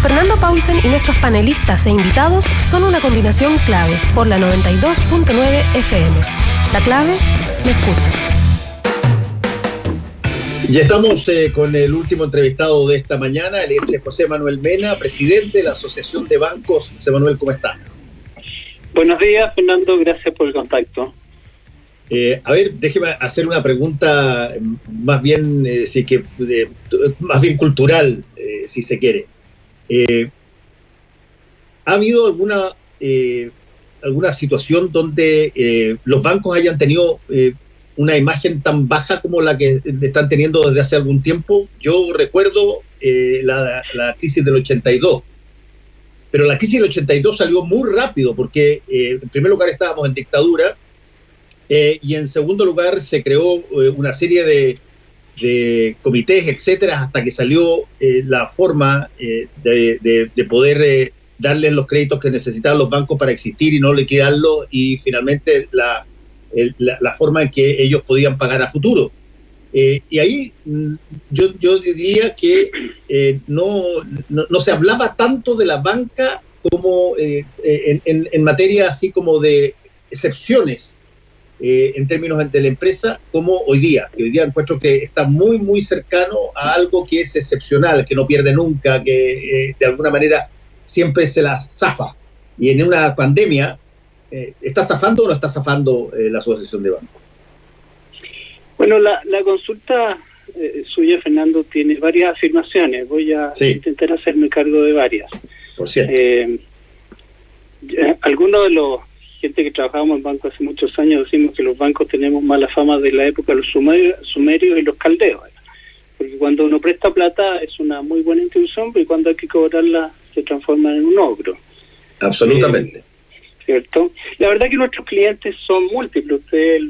Fernando Paulsen y nuestros panelistas e invitados son una combinación clave por la 92.9 FM. La clave, me escucha. Ya estamos con el último entrevistado de esta mañana. Él es José Manuel Mena, presidente de la Asociación de Bancos. José Manuel, ¿cómo está? Buenos días, Fernando. Gracias por el contacto. A ver, déjeme hacer una pregunta más bien, más bien cultural, si se quiere. ¿Ha habido alguna situación donde los bancos hayan tenido una imagen tan baja como la que están teniendo desde hace algún tiempo? Yo recuerdo la crisis del 82, pero la crisis del 82 salió muy rápido porque en primer lugar estábamos en dictadura y en segundo lugar se creó una serie de comités, etcétera, hasta que salió la forma de poder darles los créditos que necesitaban los bancos para existir y no liquidarlos, y finalmente la forma en que ellos podían pagar a futuro. Y ahí yo diría que no se hablaba tanto de la banca como en materia así como de excepciones en términos de la empresa, como hoy día. Y hoy día encuentro que está muy, muy cercano a algo que es excepcional, que no pierde nunca, que de alguna manera siempre se la zafa. Y en una pandemia, ¿está zafando o no está zafando la Asociación de Bancos? Bueno, la consulta suya, Fernando, tiene varias afirmaciones. Voy a intentar hacerme cargo de varias. Por cierto. Algunos de los gente que trabajábamos en bancos hace muchos años decimos que los bancos tenemos mala fama de la época de los sumerios y los caldeos. Porque cuando uno presta plata es una muy buena institución, pero cuando hay que cobrarla se transforma en un ogro. Absolutamente. ¿Cierto? La verdad que nuestros clientes son múltiples, ustedes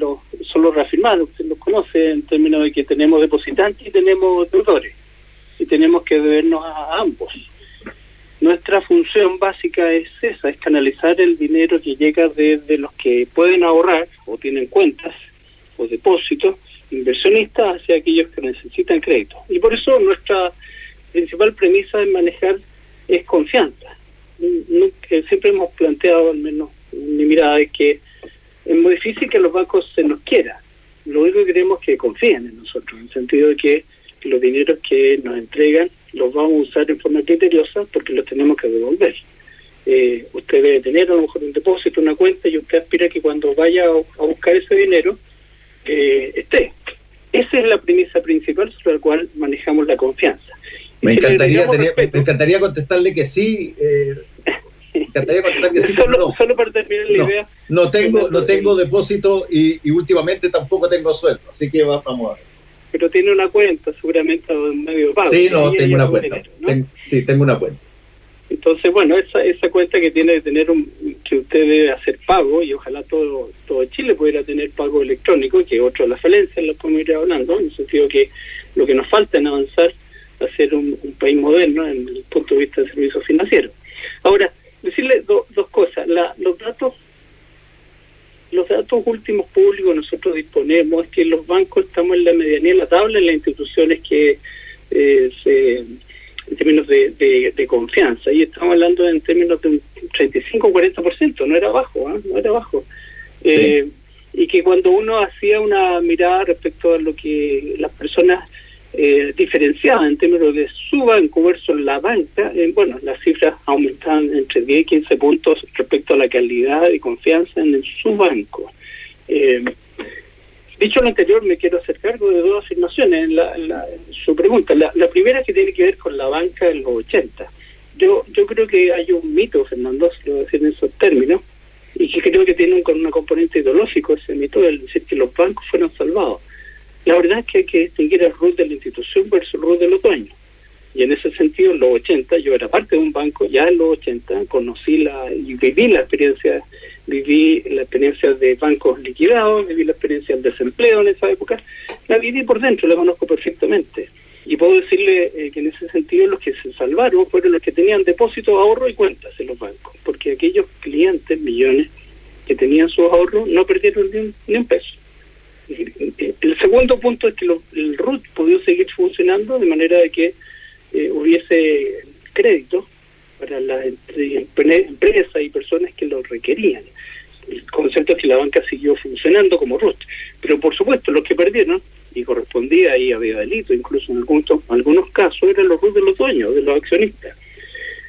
son los reafirmados, usted los conoce en términos de que tenemos depositantes y tenemos deudores, y tenemos que debernos a ambos. Nuestra función básica es esa, es canalizar el dinero que llega de los que pueden ahorrar o tienen cuentas o depósitos, inversionistas, hacia aquellos que necesitan crédito. Y por eso nuestra principal premisa de manejar es confianza. Siempre hemos planteado, al menos en mi mirada, es que es muy difícil que los bancos se nos quieran. Lo único que queremos es que confíen en nosotros, en el sentido de que los dineros que nos entregan los vamos a usar en forma criteriosa porque los tenemos que devolver. Usted debe tener a lo mejor un depósito, una cuenta, y usted aspira que cuando vaya a buscar ese dinero esté. Esa es la premisa principal sobre la cual manejamos la confianza. Me encantaría contestarle que sí. Me encantaría contestarle que sí, solo para terminar la idea. No tengo depósito y últimamente tampoco tengo sueldo, así que vamos a ver. Pero tiene una cuenta, seguramente un medio de pago. Sí, tengo una cuenta. Dinero, ¿no? Tengo una cuenta. Entonces, bueno, esa cuenta que tiene de tener que usted debe hacer pago, y ojalá todo Chile pudiera tener pago electrónico, que otra de las falencias las podemos ir hablando, en el sentido que lo que nos falta en avanzar a ser un país moderno en el punto de vista de servicios financieros. Ahora, decirle dos cosas. Los datos últimos públicos nosotros disponemos es que los bancos estamos en la medianía de la tabla en las instituciones que en términos de confianza, y estamos hablando en términos de un 35-40%, no era bajo. Sí. Y que cuando uno hacía una mirada respecto a lo que las personas diferenciaban en términos de su banco versus la banca, las cifras aumentaban entre 10 y 15 puntos respecto a la calidad y confianza en su banco. Dicho lo anterior, me quiero hacer cargo de dos afirmaciones en su pregunta. La primera, que tiene que ver con la banca en los 80. Yo creo que hay un mito, Fernando, se lo voy a decir en esos términos, y que creo que tiene una componente ideológico ese mito, el decir que los bancos fueron salvados. La verdad es que hay que distinguir el rol de la institución versus el rol de los dueños. Y en ese sentido, en los 80, yo era parte de un banco, ya en los 80 conocí y viví la experiencia de bancos liquidados, viví la experiencia del desempleo en esa época, la viví por dentro, la conozco perfectamente. Y puedo decirle que en ese sentido los que se salvaron fueron los que tenían depósitos, ahorros y cuentas en los bancos, porque aquellos clientes, millones, que tenían sus ahorros, no perdieron ni un peso. El segundo punto es que el RUT pudo seguir funcionando de manera de que hubiese crédito para las empresas y personas que lo requerían. El concepto es que la banca siguió funcionando como Ruth, pero por supuesto los que perdieron, y correspondía, ahí había delito, incluso en algunos casos eran los RUT de los dueños, de los accionistas.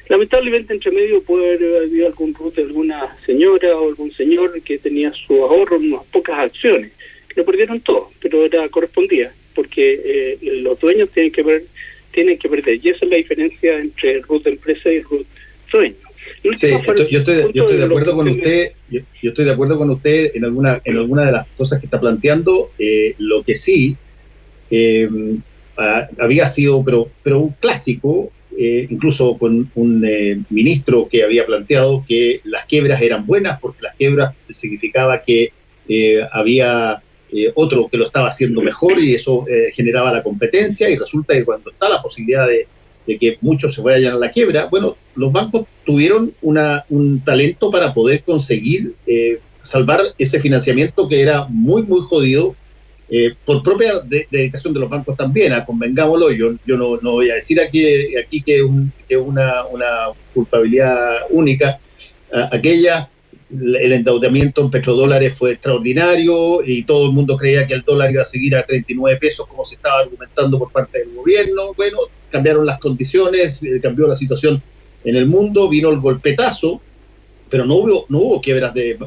Lamentablemente entre medio puede haber habido algún RUT de alguna señora o algún señor que tenía su ahorro en unas pocas acciones. Lo perdieron todo, pero correspondía, porque los dueños tienen que perder, y esa es la diferencia entre RUT de empresa y RUT dueño. Sí, yo estoy de acuerdo con usted. Yo estoy de acuerdo con usted en alguna de las cosas que está planteando. Lo que sí había sido, pero un clásico, incluso con un ministro que había planteado que las quiebras eran buenas porque las quiebras significaba que había otro que lo estaba haciendo mejor y eso generaba la competencia, y resulta que cuando está la posibilidad de que muchos se vayan a la quiebra, bueno, los bancos tuvieron un talento para poder conseguir salvar ese financiamiento que era muy, muy jodido, por propia dedicación de los bancos también, convengámoslo. Yo no voy a decir aquí que es una culpabilidad única. El endeudamiento en petrodólares fue extraordinario y todo el mundo creía que el dólar iba a seguir a 39 pesos como se estaba argumentando por parte del gobierno. Bueno, cambiaron las condiciones, cambió la situación en el mundo, vino el golpetazo, pero no hubo quiebras de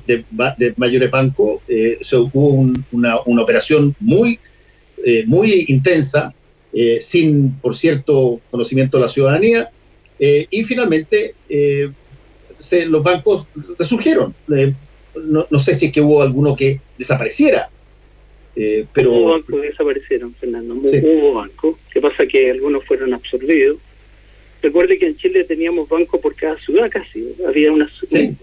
mayores bancos. Hubo una operación muy intensa, sin, por cierto, conocimiento de la ciudadanía, y finalmente los bancos resurgieron. No sé si es que hubo alguno que desapareciera, pero... Hubo bancos que desaparecieron, Fernando. Sí. Hubo bancos. ¿Qué pasa? Que algunos fueron absorbidos. Recuerde que en Chile teníamos banco por cada ciudad casi. Había un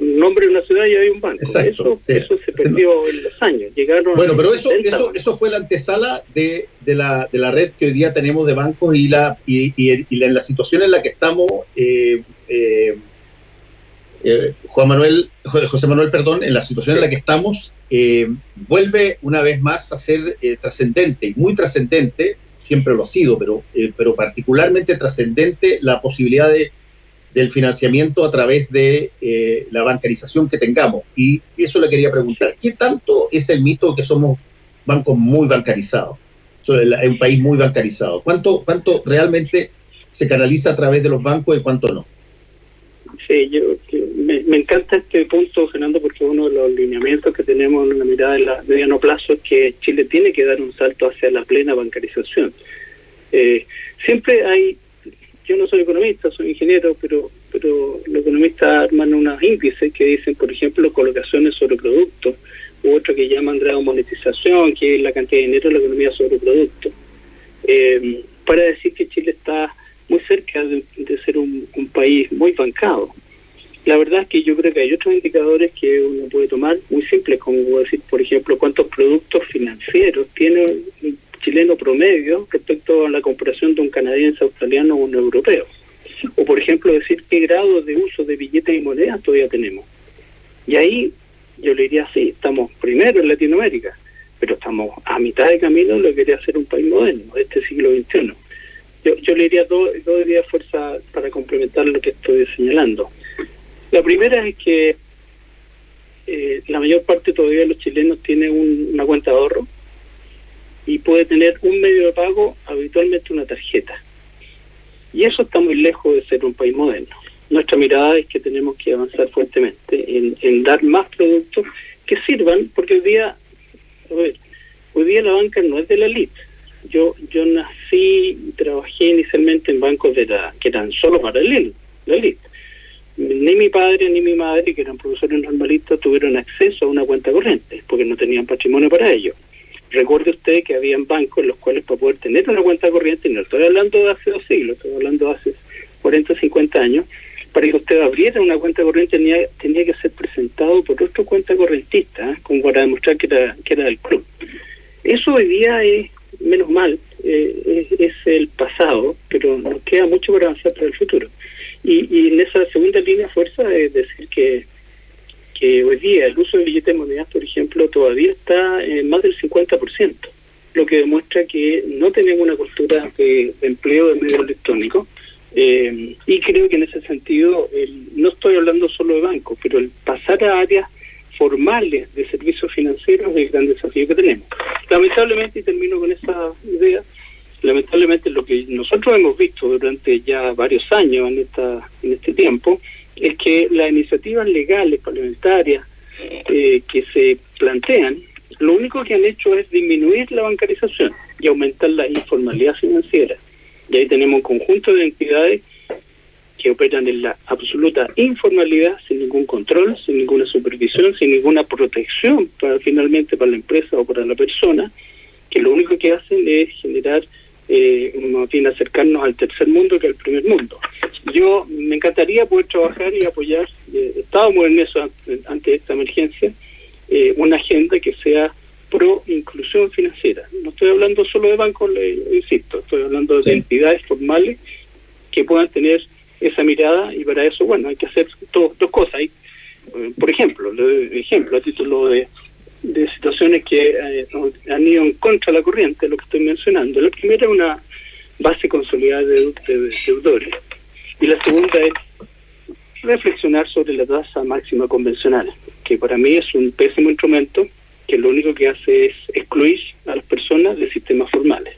nombre de una ciudad y había un banco. Exacto, eso se perdió en los años. Llegaron. Bueno, pero eso fue la antesala de la red que hoy día tenemos de bancos y en la situación en la que estamos. José Manuel, en la situación en la que estamos, vuelve una vez más a ser trascendente, y muy trascendente, siempre lo ha sido, pero particularmente trascendente la posibilidad del financiamiento a través de la bancarización que tengamos. Y eso le quería preguntar, ¿qué tanto es el mito que somos bancos muy bancarizados? Es un país muy bancarizado. ¿Cuánto realmente se canaliza a través de los bancos y cuánto no? Sí, me encanta este punto, Fernando, porque uno de los lineamientos que tenemos en la mirada de mediano plazo es que Chile tiene que dar un salto hacia la plena bancarización. Siempre hay, yo no soy economista, soy ingeniero, pero los economistas arman unos índices que dicen, por ejemplo, colocaciones sobre productos, u otro que llaman grado monetización, que es la cantidad de dinero de la economía sobre productos, para decir que Chile está muy cerca de ser un país muy bancado. La verdad es que yo creo que hay otros indicadores que uno puede tomar muy simples, como decir, por ejemplo, cuántos productos financieros tiene un chileno promedio respecto a la comparación de un canadiense, australiano o un europeo. O, por ejemplo, decir qué grado de uso de billetes y monedas todavía tenemos. Y ahí yo le diría, sí, estamos primero en Latinoamérica, pero estamos a mitad de camino en lo que quería ser un país moderno de este siglo XXI. Yo le diría dos ideas de fuerza para complementar lo que estoy señalando. La primera es que la mayor parte todavía de los chilenos tiene una cuenta de ahorro y puede tener un medio de pago, habitualmente una tarjeta. Y eso está muy lejos de ser un país moderno. Nuestra mirada es que tenemos que avanzar fuertemente en dar más productos que sirvan, porque hoy día la banca no es de la elite. Yo nací y trabajé inicialmente en bancos que eran solo para la elite. Ni mi padre ni mi madre, que eran profesores normalistas, tuvieron acceso a una cuenta corriente, porque no tenían patrimonio para ello. Recuerde usted que habían bancos en los cuales para poder tener una cuenta corriente, y no estoy hablando de hace 2 siglos, estoy hablando de hace 40 o 50 años, para que usted abriera una cuenta corriente tenía que ser presentado por otro cuenta correntista, como para demostrar que era del club. Eso hoy día es, menos mal, es el pasado, pero nos queda mucho por avanzar para el futuro. Y en esa segunda línea de fuerza es decir que hoy día el uso de billetes de monedas, por ejemplo, todavía está en más del 50%, lo que demuestra que no tenemos una cultura de empleo de medios electrónicos, Y creo que en ese sentido, no estoy hablando solo de bancos, pero el pasar a áreas formales de servicios financieros es el gran desafío que tenemos. Lamentablemente, y termino con esa idea, lamentablemente lo que nosotros hemos visto durante ya varios años en este tiempo es que las iniciativas legales parlamentarias que se plantean, lo único que han hecho es disminuir la bancarización y aumentar la informalidad financiera. Y ahí tenemos un conjunto de entidades que operan en la absoluta informalidad, sin ningún control, sin ninguna supervisión, sin ninguna protección finalmente para la empresa o para la persona, que lo único que hacen es generar, más bien acercarnos al tercer mundo que al primer mundo. Yo me encantaría poder trabajar y apoyar, estábamos en eso ante esta emergencia, una agenda que sea pro inclusión financiera. No estoy hablando solo de bancos, insisto, estoy hablando de entidades formales que puedan tener esa mirada, y para eso, bueno, hay que hacer dos cosas. Por ejemplo, a título de situaciones que han ido en contra de la corriente, lo que estoy mencionando. La primera es una base consolidada de deudores, y la segunda es reflexionar sobre la tasa máxima convencional, que para mí es un pésimo instrumento que lo único que hace es excluir a las personas de sistemas formales.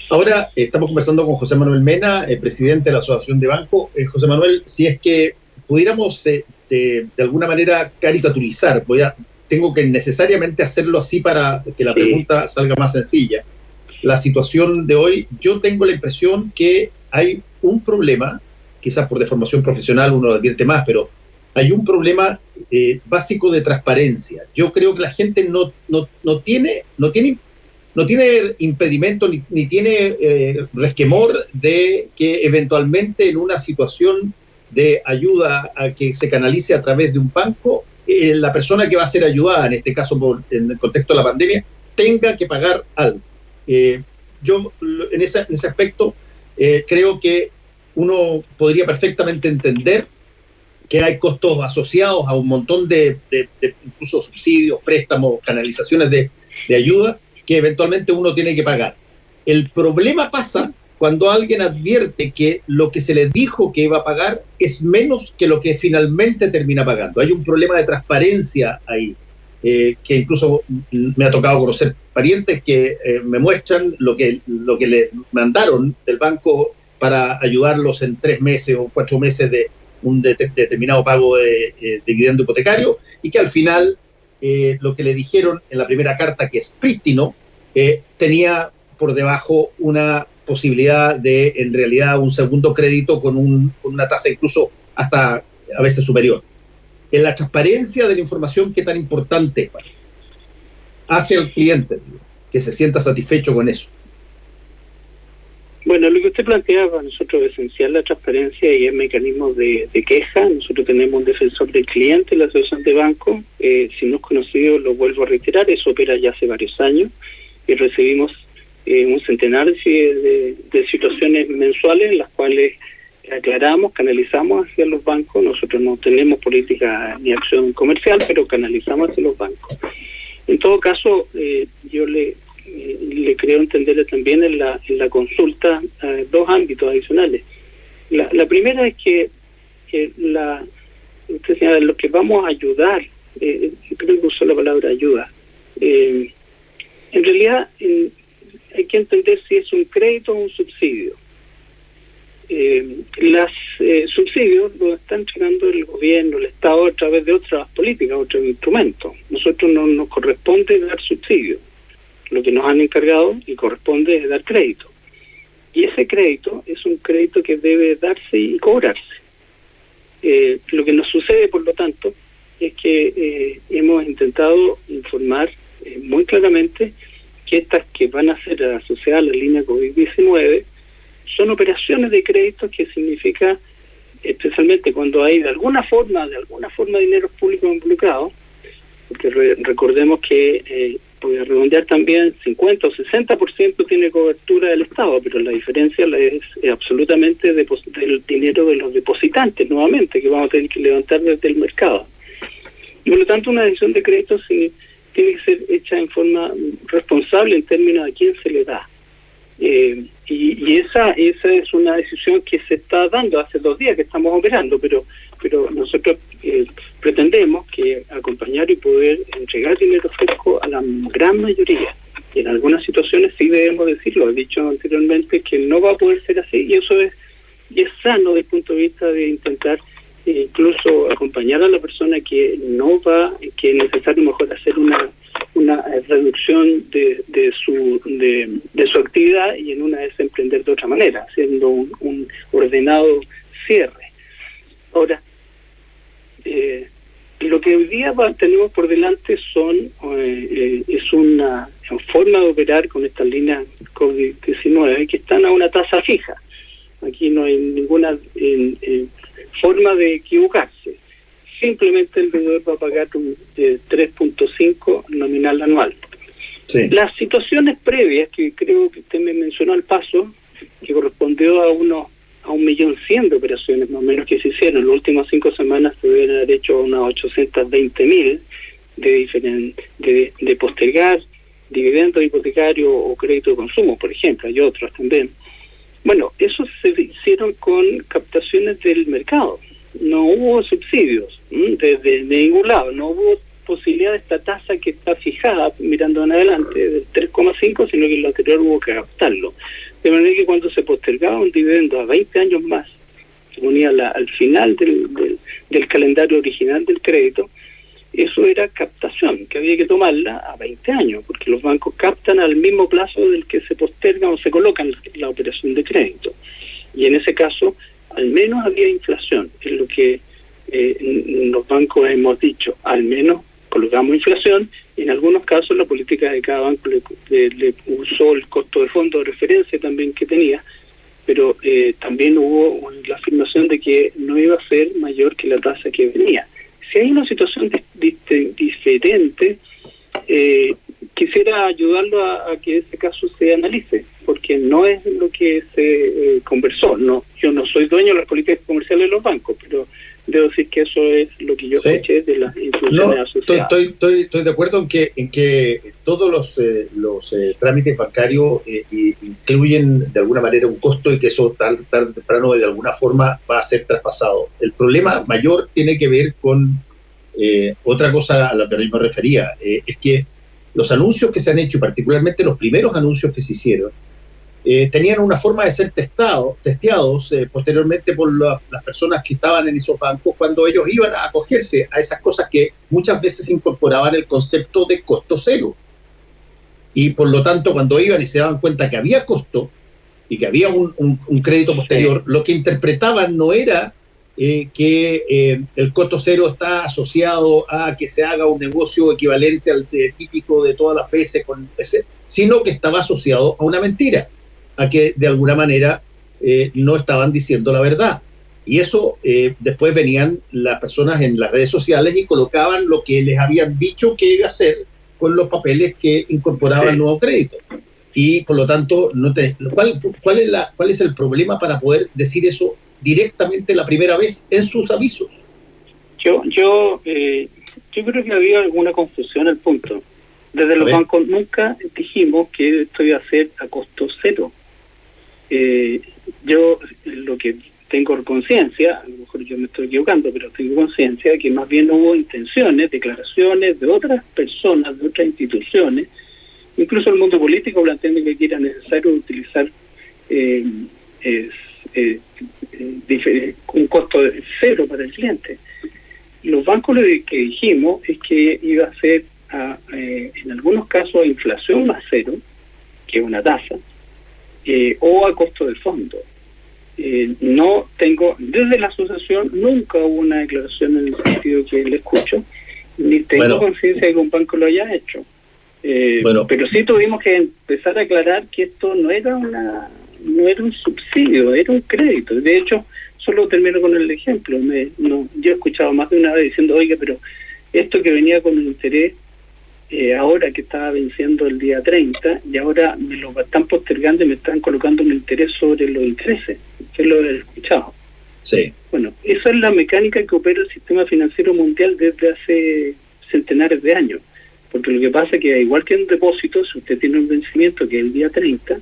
Ahora estamos conversando con José Manuel Mena, presidente de la Asociación de Bancos. José Manuel, si es que pudiéramos de alguna manera caricaturizar, tengo que necesariamente hacerlo así para que la pregunta salga más sencilla. La situación de hoy, yo tengo la impresión que hay un problema, quizás por deformación profesional uno lo advierte más, pero hay un problema básico de transparencia. Yo creo que la gente no tiene impedimento ni tiene resquemor de que eventualmente en una situación de ayuda a que se canalice a través de un banco, la persona que va a ser ayudada, en este caso en el contexto de la pandemia, tenga que pagar algo. Yo en ese aspecto creo que uno podría perfectamente entender que hay costos asociados a un montón de incluso subsidios, préstamos, canalizaciones de ayuda que eventualmente uno tiene que pagar. El problema pasa cuando alguien advierte que lo que se le dijo que iba a pagar es menos que lo que finalmente termina pagando. Hay un problema de transparencia ahí, que incluso me ha tocado conocer parientes que me muestran lo que le mandaron del banco para ayudarlos en 3 meses o 4 meses de un determinado pago de dividendo hipotecario, y que al final lo que le dijeron en la primera carta, que es prístino, tenía por debajo una posibilidad de, en realidad, un segundo crédito con una tasa incluso hasta a veces superior. En la transparencia de la información, ¿qué tan importante hacia el cliente, que se sienta satisfecho con eso? Bueno, lo que usted plantea para nosotros es esencial, la transparencia y el mecanismo de queja. Nosotros tenemos un defensor del cliente en la Asociación de Bancos. Si no es conocido, lo vuelvo a reiterar, eso opera ya hace varios años y recibimos un centenar de situaciones mensuales en las cuales aclaramos, canalizamos hacia los bancos. Nosotros no tenemos política ni acción comercial, pero canalizamos hacia los bancos. En todo caso, yo le creo entender también en la consulta 2 ámbitos adicionales. La primera es que usted señala, lo que vamos a ayudar, creo que usó la palabra ayuda, en realidad hay que entender si es un crédito o un subsidio. Los subsidios los está entregando el gobierno, el Estado, a través de otras políticas, otros instrumentos. Nosotros no nos corresponde dar subsidios. Lo que nos han encargado y corresponde es dar crédito. Y ese crédito es un crédito que debe darse y cobrarse. Lo que nos sucede, por lo tanto, es que hemos intentado informar muy claramente que estas que van a ser asociadas a la línea COVID-19 son operaciones de crédito, que significa, especialmente cuando hay de alguna forma dinero público involucrado, porque recordemos que puede redondear también 50 o 60% tiene cobertura del Estado, pero la diferencia es absolutamente del dinero de los depositantes, nuevamente, que vamos a tener que levantar desde el mercado. Y por lo tanto, una decisión de crédito tiene que ser hecha en forma responsable en términos de quién se le da. Y esa es una decisión que se está dando hace 2 días que estamos operando, pero nosotros pretendemos que acompañar y poder entregar dinero fresco a la gran mayoría. Y en algunas situaciones sí debemos decirlo, he dicho anteriormente que no va a poder ser así, y eso es sano desde el punto de vista de intentar incluso acompañar a la persona que no va, que es necesario mejor hacer una reducción de su actividad, y en una es emprender de otra manera, haciendo un ordenado cierre. Ahora, lo que hoy día tenemos por delante es una forma de operar con estas líneas COVID-19 que están a una tasa fija. Aquí no hay ninguna forma de equivocarse. Simplemente el vendedor va a pagar un 3.5 nominal anual. Sí. Las situaciones previas, que creo que usted me mencionó al paso, que correspondió a 1.100.000 de operaciones más o menos que se hicieron. En las últimas 5 semanas se deben haber hecho unas 820.000 de postergar dividendos hipotecarios o crédito de consumo, por ejemplo. Hay otros también. Bueno, eso se hicieron con captaciones del mercado. No hubo subsidios de ningún lado. No hubo posibilidad de esta tasa que está fijada, mirando en adelante, del 3,5, sino que en lo anterior hubo que captarlo. De manera que cuando se postergaba un dividendo a 20 años más, se ponía al final del calendario original del crédito, eso era captación, que había que tomarla a 20 años, porque los bancos captan al mismo plazo del que se posterga o se coloca la operación de crédito. Y en ese caso, al menos había inflación, es lo que los bancos hemos dicho, al menos colocamos inflación. En algunos casos la política de cada banco le usó el costo de fondo de referencia también que tenía, pero también hubo la afirmación de que no iba a ser mayor que la tasa que venía. Si hay una situación diferente, quisiera ayudarlo a que ese caso se analice, porque no es lo que se conversó. No, yo no soy dueño de las políticas comerciales de los bancos, pero debo decir que eso es lo que yo escuché de las instituciones asociadas. Estoy de acuerdo en que todos los trámites bancarios incluyen de alguna manera un costo, y que eso tarde o temprano de alguna forma va a ser traspasado. El problema mayor tiene que ver con otra cosa a la que yo me refería, es que los anuncios que se han hecho, particularmente los primeros anuncios que se hicieron, tenían una forma de ser testeados posteriormente por las personas que estaban en esos bancos, cuando ellos iban a acogerse a esas cosas que muchas veces incorporaban el concepto de costo cero. Y por lo tanto, cuando iban y se daban cuenta que había costo y que había un crédito posterior, lo que interpretaban no era que el costo cero está asociado a que se haga un negocio equivalente al típico de todas las veces, sino que estaba asociado a una mentira, a que de alguna manera no estaban diciendo la verdad. Y eso después venían las personas en las redes sociales y colocaban lo que les habían dicho que iba a hacer con los papeles que incorporaban el nuevo crédito. Y por lo tanto, ¿cuál es el problema para poder decir eso directamente la primera vez en sus avisos? Yo creo que había alguna confusión al punto. Desde los bancos nunca dijimos que esto iba a ser a costo cero. Yo lo que tengo conciencia, a lo mejor yo me estoy equivocando, pero tengo conciencia de que más bien hubo intenciones, declaraciones de otras personas, de otras instituciones, incluso el mundo político planteando que era necesario utilizar un costo de cero para el cliente. Los bancos lo que dijimos es que iba a ser en algunos casos inflación más cero, que es una tasa, o a costo del fondo. No tengo, desde la asociación nunca hubo una declaración en el sentido que le escucho, ni tengo conciencia de que un banco lo haya hecho. Pero sí tuvimos que empezar a aclarar que esto no era un subsidio, era un crédito. De hecho, solo termino con el ejemplo. Yo he escuchado más de una vez diciendo, oiga, pero esto que venía con el interés, ahora que estaba venciendo el día 30, y ahora me lo están postergando y me están colocando un interés sobre los intereses. Usted lo he escuchado. Sí. Bueno, esa es la mecánica que opera el sistema financiero mundial desde hace centenares de años. Porque lo que pasa es que, igual que en un depósito, si usted tiene un vencimiento que es el día 30,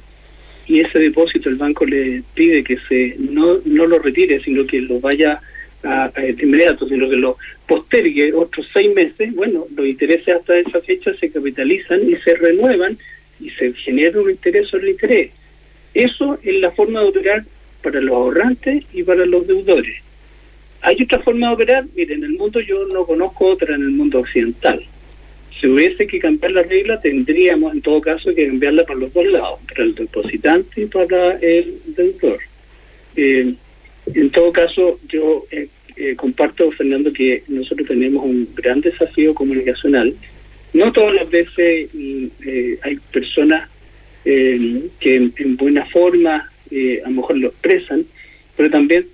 y ese depósito el banco le pide que no lo retire, sino que lo vaya de inmediato, sino que lo postergue otros 6 meses, bueno, los intereses hasta esa fecha se capitalizan y se renuevan y se genera un interés sobre el interés. Eso es la forma de operar para los ahorrantes y para los deudores. Hay otra forma de operar, miren, en el mundo yo no conozco otra en el mundo occidental. Si hubiese que cambiar la regla, tendríamos en todo caso que cambiarla para los dos lados, para el depositante y para el deudor. En todo caso, yo comparto, Fernando, que nosotros tenemos un gran desafío comunicacional. No todas las veces hay personas que en buena forma a lo mejor lo expresan, pero también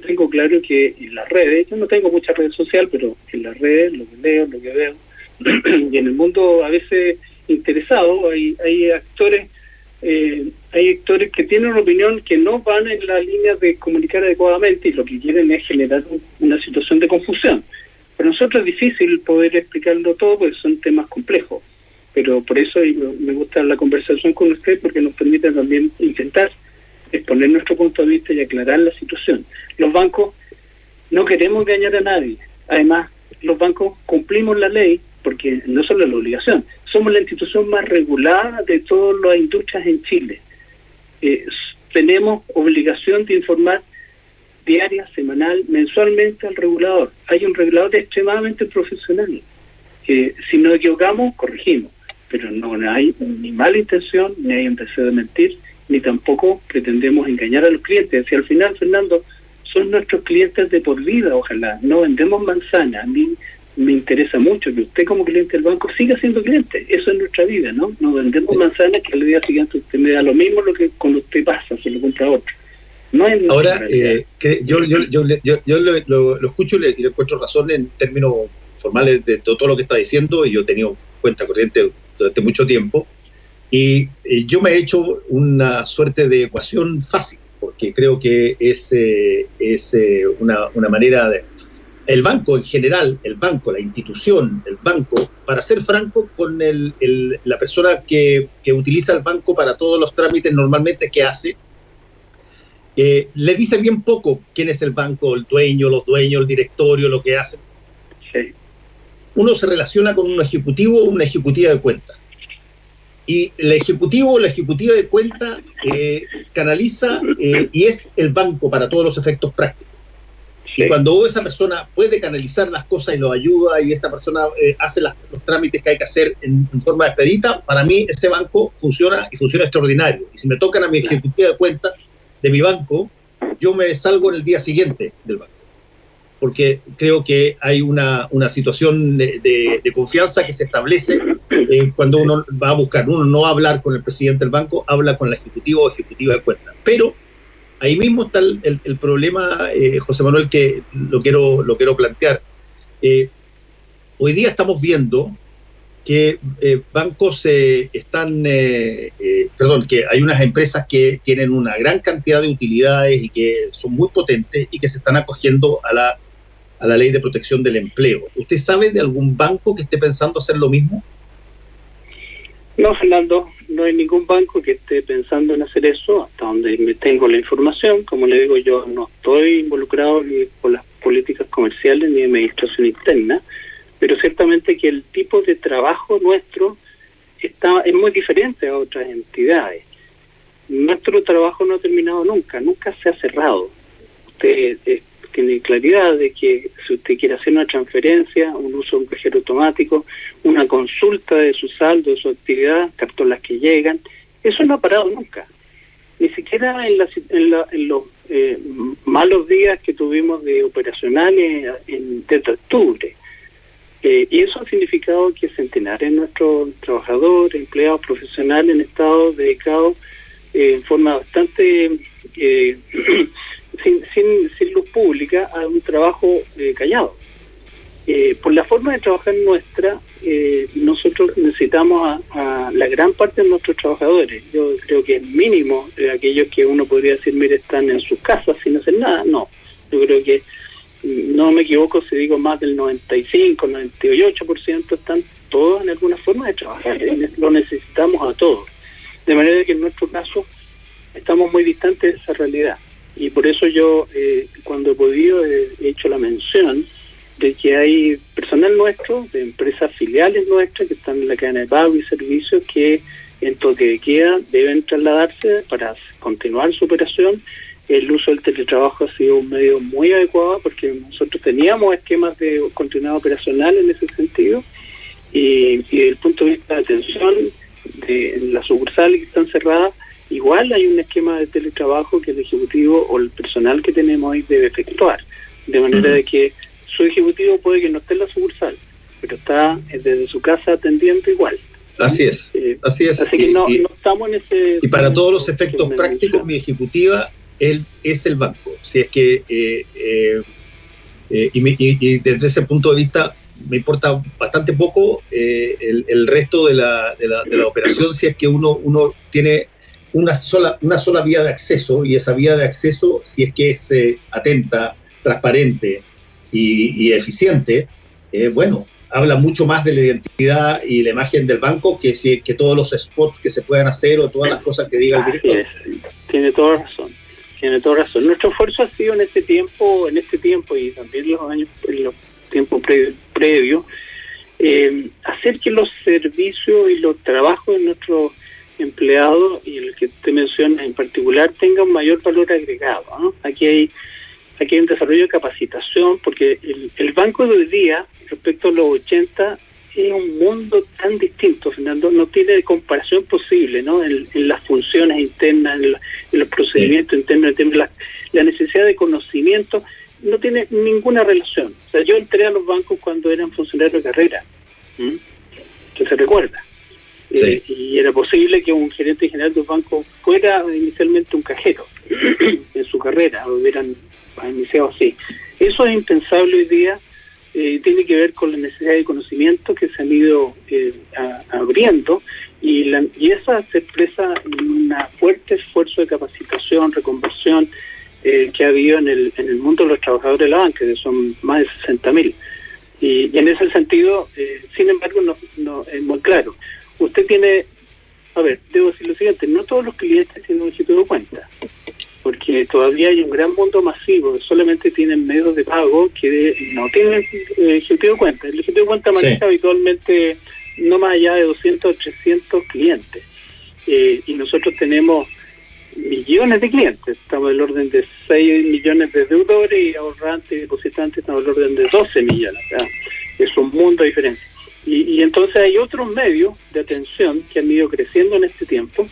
tengo claro que en las redes, yo no tengo mucha red social, pero en las redes, lo que leo, lo que veo, y en el mundo a veces interesado, hay actores que tienen una opinión que no van en la línea de comunicar adecuadamente y lo que quieren es generar una situación de confusión. Para nosotros es difícil poder explicarlo todo porque son temas complejos, pero por eso me gusta la conversación con usted, porque nos permite también intentar exponer nuestro punto de vista y aclarar la situación. Los bancos no queremos engañar a nadie. Además, los bancos cumplimos la ley, porque no solo es la obligación, somos la institución más regulada de todas las industrias en Chile. Tenemos obligación de informar diaria, semanal, mensualmente al regulador. Hay un regulador extremadamente profesional. Si nos equivocamos, corregimos, pero no hay ni mala intención, ni hay un deseo de mentir, ni tampoco pretendemos engañar a los clientes. Si al final, Fernando, son nuestros clientes de por vida, ojalá. No vendemos manzanas. A mí me interesa mucho que usted como cliente del banco siga siendo cliente. Eso es nuestra vida, ¿no? No vendemos manzanas que al día siguiente usted me da lo mismo lo que cuando usted pasa, se lo compra otro. No es ahora, yo lo escucho y le encuentro razón en términos formales de todo lo que está diciendo, y yo he tenido cuenta corriente durante mucho tiempo, y yo me he hecho una suerte de ecuación fácil, porque creo que es una manera de... El banco en general, el banco, la institución, el banco, para ser franco, con la persona que utiliza el banco para todos los trámites normalmente que hace, le dice bien poco quién es el banco, el dueño, los dueños, el directorio, lo que hacen. Sí. Uno se relaciona con un ejecutivo o una ejecutiva de cuenta. Y el ejecutivo o la ejecutiva de cuenta canaliza y es el banco para todos los efectos prácticos. Sí. Y cuando esa persona puede canalizar las cosas y los ayuda, y esa persona hace los trámites que hay que hacer en forma expedita, para mí ese banco funciona, y funciona extraordinario. Y si me tocan a mi ejecutiva de cuenta de mi banco, yo me salgo en el día siguiente del banco, porque creo que hay una situación de confianza que se establece cuando uno va a buscar. Uno no va a hablar con el presidente del banco, habla con el ejecutivo o ejecutiva de cuenta. Pero ahí mismo está el problema, José Manuel, que lo quiero plantear. Hoy día estamos viendo que bancos que hay unas empresas que tienen una gran cantidad de utilidades y que son muy potentes y que se están acogiendo a la ley de protección del empleo. ¿Usted sabe de algún banco que esté pensando hacer lo mismo? No, Fernando, no hay ningún banco que esté pensando en hacer eso, hasta donde me tengo la información. Como le digo, yo no estoy involucrado ni por las políticas comerciales ni de administración interna, pero ciertamente que el tipo de trabajo nuestro es muy diferente a otras entidades. Nuestro trabajo no ha terminado nunca se ha cerrado. Usted tiene claridad de que si usted quiere hacer una transferencia, un uso de un cajero automático, una consulta de su saldo, de su actividad, cartolas que llegan, eso no ha parado nunca. Ni siquiera en los malos días que tuvimos de operacionales desde octubre. Y eso ha significado que centenares de nuestros trabajadores, empleados, profesionales han estado dedicados en forma bastante sin luz pública a un trabajo callado. Por la forma de trabajar nuestra, nosotros necesitamos a la gran parte de nuestros trabajadores. Yo creo que es mínimo aquellos que uno podría decir, mire, están en sus casas sin hacer nada. No, yo creo que no me equivoco si digo más del 95, 98% están todos en alguna forma de trabajar. Lo necesitamos a todos. De manera que en nuestro caso estamos muy distantes de esa realidad. Y por eso yo, cuando he podido, he hecho la mención de que hay personal nuestro, de empresas filiales nuestras que están en la cadena de pago y servicios que en toque de queda deben trasladarse para continuar su operación. El uso del teletrabajo ha sido un medio muy adecuado porque nosotros teníamos esquemas de continuidad operacional en ese sentido y desde el punto de vista de atención de las sucursales que están cerradas, igual hay un esquema de teletrabajo que el ejecutivo o el personal que tenemos ahí debe efectuar, de manera de que su ejecutivo puede que no esté en la sucursal, pero está desde su casa atendiendo igual. Así es. Así que no estamos en ese... Y para todos los efectos prácticos, mi ejecutiva él es el banco. Si es que y desde ese punto de vista me importa bastante poco el resto de la operación, si es que uno tiene una sola vía de acceso, y esa vía de acceso, si es que es atenta, transparente y eficiente, bueno, habla mucho más de la identidad y la imagen del banco que todos los spots que se puedan hacer o todas las cosas que diga el director. Tiene toda razón. Nuestro esfuerzo ha sido en este tiempo y también en los tiempos previos, hacer que los servicios y los trabajos de nuestros empleados, y el que te mencionas en particular, tengan un mayor valor agregado, ¿no? Aquí hay un desarrollo de capacitación, porque el banco de hoy día, respecto a los 80, es un mundo tan distinto, Fernando, no tiene comparación posible, ¿no? En las funciones internas, en los procedimientos internos, la necesidad de conocimiento, no tiene ninguna relación. O sea, yo entré a los bancos cuando eran funcionarios de carrera, que se recuerda. Sí. Y era posible que un gerente general de un banco fuera inicialmente un cajero en su carrera, o hubieran iniciado así. Eso es impensable hoy día. Tiene que ver con la necesidad de conocimiento que se han ido abriendo, y esa se expresa en un fuerte esfuerzo de capacitación, reconversión que ha habido en el mundo de los trabajadores de la banca, que son más de 60.000. Y en ese sentido, sin embargo, no es muy claro. Usted tiene, debo decir lo siguiente, no todos los clientes tienen un ejecutivo de cuenta, porque todavía hay un gran mundo masivo que solamente tienen medios de pago que no tienen ejecutivo de cuenta. El ejecutivo de cuenta maneja habitualmente no más allá de 200 o 300 clientes. Y nosotros tenemos millones de clientes. Estamos del orden de 6 millones de deudores, y ahorrantes y depositantes estamos del orden de 12 millones. O sea, es un mundo de diferencia. Y entonces hay otros medios de atención que han ido creciendo en este tiempo,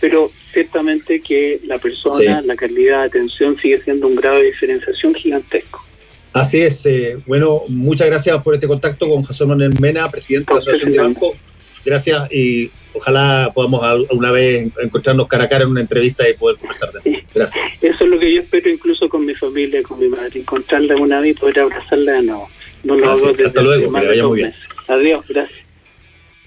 pero ciertamente que la persona, la calidad de atención sigue siendo un grado de diferenciación gigantesco. Así es. Bueno, muchas gracias por este contacto con José Manuel Mena, presidente de la Asociación de Bancos. Gracias, y ojalá podamos alguna vez encontrarnos cara a cara en una entrevista y poder conversar de nuevo. Gracias. Eso es lo que yo espero, incluso con mi familia, con mi madre, encontrarla una vez y poder abrazarla de nuevo. No lo hago desde hasta luego, que le vaya muy bien. Adiós, gracias.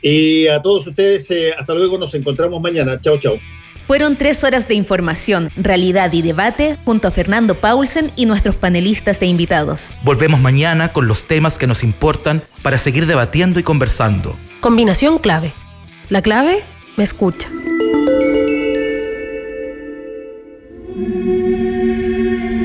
Y a todos ustedes, hasta luego, nos encontramos mañana. Chao, chao. Fueron 3 horas de información, realidad y debate junto a Fernando Paulsen y nuestros panelistas e invitados. Volvemos mañana con los temas que nos importan para seguir debatiendo y conversando. Combinación clave. La clave me escucha.